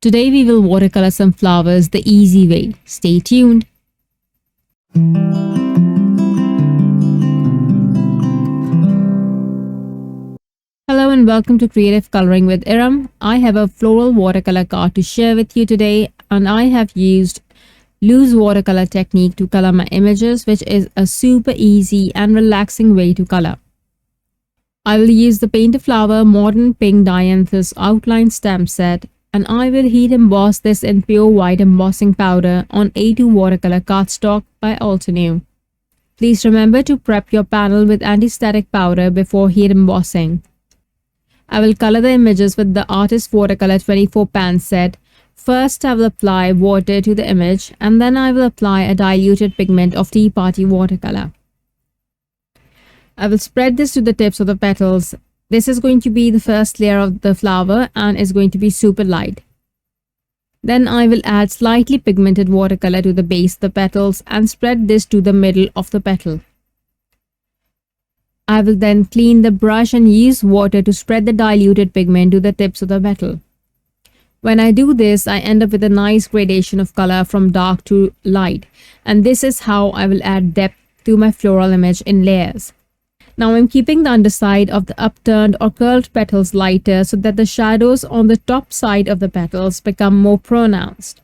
Today we will watercolor some flowers the easy way. Stay tuned. Hello and welcome to Creative Coloring with Erum. I have a floral watercolor card to share with you today, and I have used loose watercolor technique to color my images, which is a super easy and relaxing way to color. I will use the Paint a Flower Modern Pink Dianthus Outline Stamp Set, and I will heat emboss this in pure white embossing powder on A2 watercolor cardstock by Tasneem. Please remember to prep your panel with anti-static powder before heat embossing. I will color the images with the Artist Watercolor 24 pan set. First, I will apply water to the image, and then I will apply a diluted pigment of Tea Party watercolor. I will spread this to the tips of the petals. This is going to be the first layer of the flower and is going to be super light. Then I will add slightly pigmented watercolor to the base of the petals and spread this to the middle of the petal. I will then clean the brush and use water to spread the diluted pigment to the tips of the petal. When I do this, I end up with a nice gradation of color from dark to light, and this is how I will add depth to my floral image in layers. Now I'm keeping the underside of the upturned or curled petals lighter so that the shadows on the top side of the petals become more pronounced.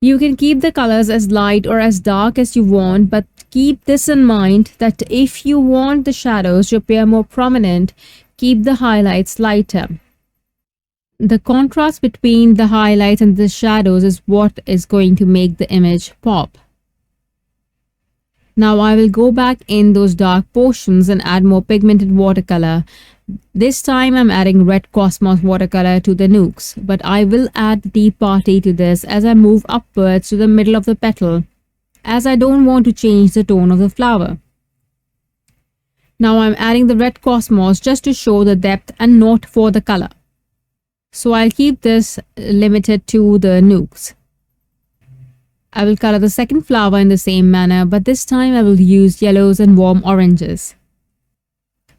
You can keep the colors as light or as dark as you want, but keep this in mind that if you want the shadows to appear more prominent, keep the highlights lighter. The contrast between the highlights and the shadows is what is going to make the image pop. Now I will go back in those dark portions and add more pigmented watercolor. This time I'm adding Red Cosmos watercolor to the nooks, but I will add the Tea Party to this as I move upwards to the middle of the petal, as I don't want to change the tone of the flower. Now I'm adding the Red Cosmos just to show the depth and not for the color. So I'll keep this limited to the nooks. I will color the second flower in the same manner, but this time I will use yellows and warm oranges.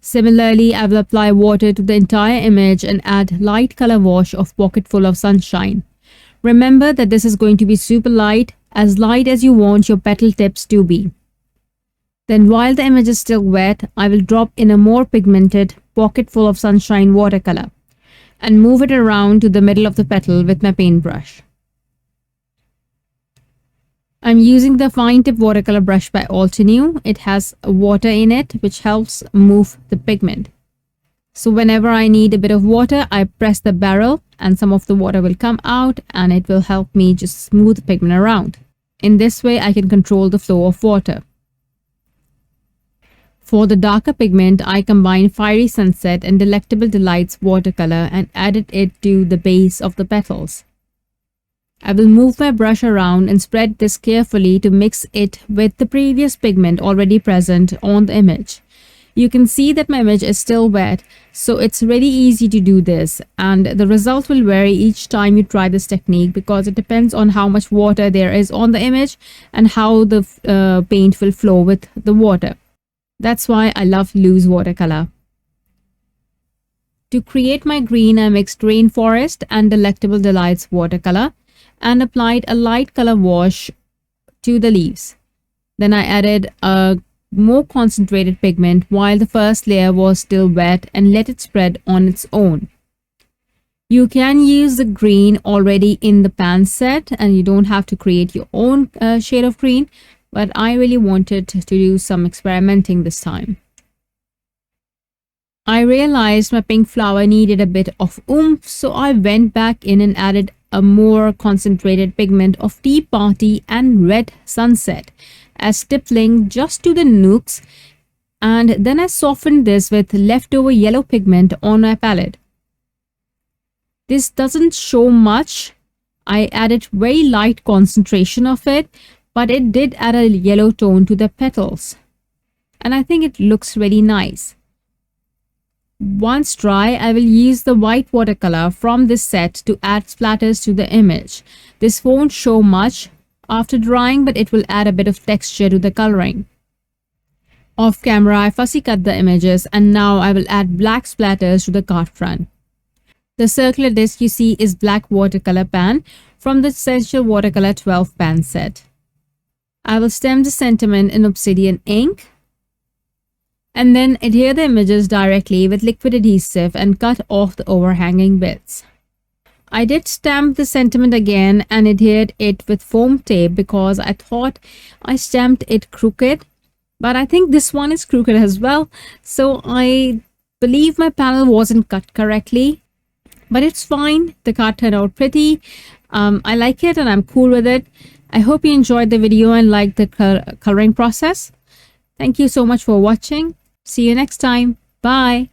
Similarly, I will apply water to the entire image and add light color wash of Pocketful of Sunshine. Remember that this is going to be super light as you want your petal tips to be. Then while the image is still wet, I will drop in a more pigmented Pocketful of Sunshine watercolor and move it around to the middle of the petal with my paintbrush. I'm using the fine tip watercolor brush by Tasneem. It has water in it which helps move the pigment. So whenever I need a bit of water, I press the barrel and some of the water will come out and it will help me just smooth the pigment around. In this way, I can control the flow of water. For the darker pigment, I combine Fiery Sunset and Delectable Delights watercolor and added it to the base of the petals. I will move my brush around and spread this carefully to mix it with the previous pigment already present on the image. You can see that my image is still wet, so it's really easy to do this, and the result will vary each time you try this technique because it depends on how much water there is on the image and how the paint will flow with the water. That's why I love loose watercolor. To create my green, I mixed Rainforest and Delectable Delights watercolor and applied a light color wash to the leaves. Then I added a more concentrated pigment while the first layer was still wet and let it spread on its own. You can use the green already in the pan set and you don't have to create your own shade of green, but I really wanted to do some experimenting this time. I realized my pink flower needed a bit of oomph, so I went back in and added a more concentrated pigment of Tea Party and Red Sunset as stippling just to the nooks, and then I softened this with leftover yellow pigment on my palette. This doesn't show much. I added very light concentration of it, but it did add a yellow tone to the petals, and I think it looks really nice. Once dry, I will use the white watercolor from this set to add splatters to the image. This won't show much after drying, but it will add a bit of texture to the coloring. Off camera, I fussy cut the images and now I will add black splatters to the card front. The circular disc you see is black watercolor pan from the Essential Watercolor 12 pan set. I will stamp the sentiment in Obsidian ink and then adhere the images directly with liquid adhesive and cut off the overhanging bits. I did stamp the sentiment again and adhered it with foam tape because I thought I stamped it crooked, but I think this one is crooked as well, so I believe my panel wasn't cut correctly, but it's fine. The card turned out pretty. I like it and I'm cool with it. I hope you enjoyed the video and liked the coloring process. Thank you so much for watching. See you next time. Bye.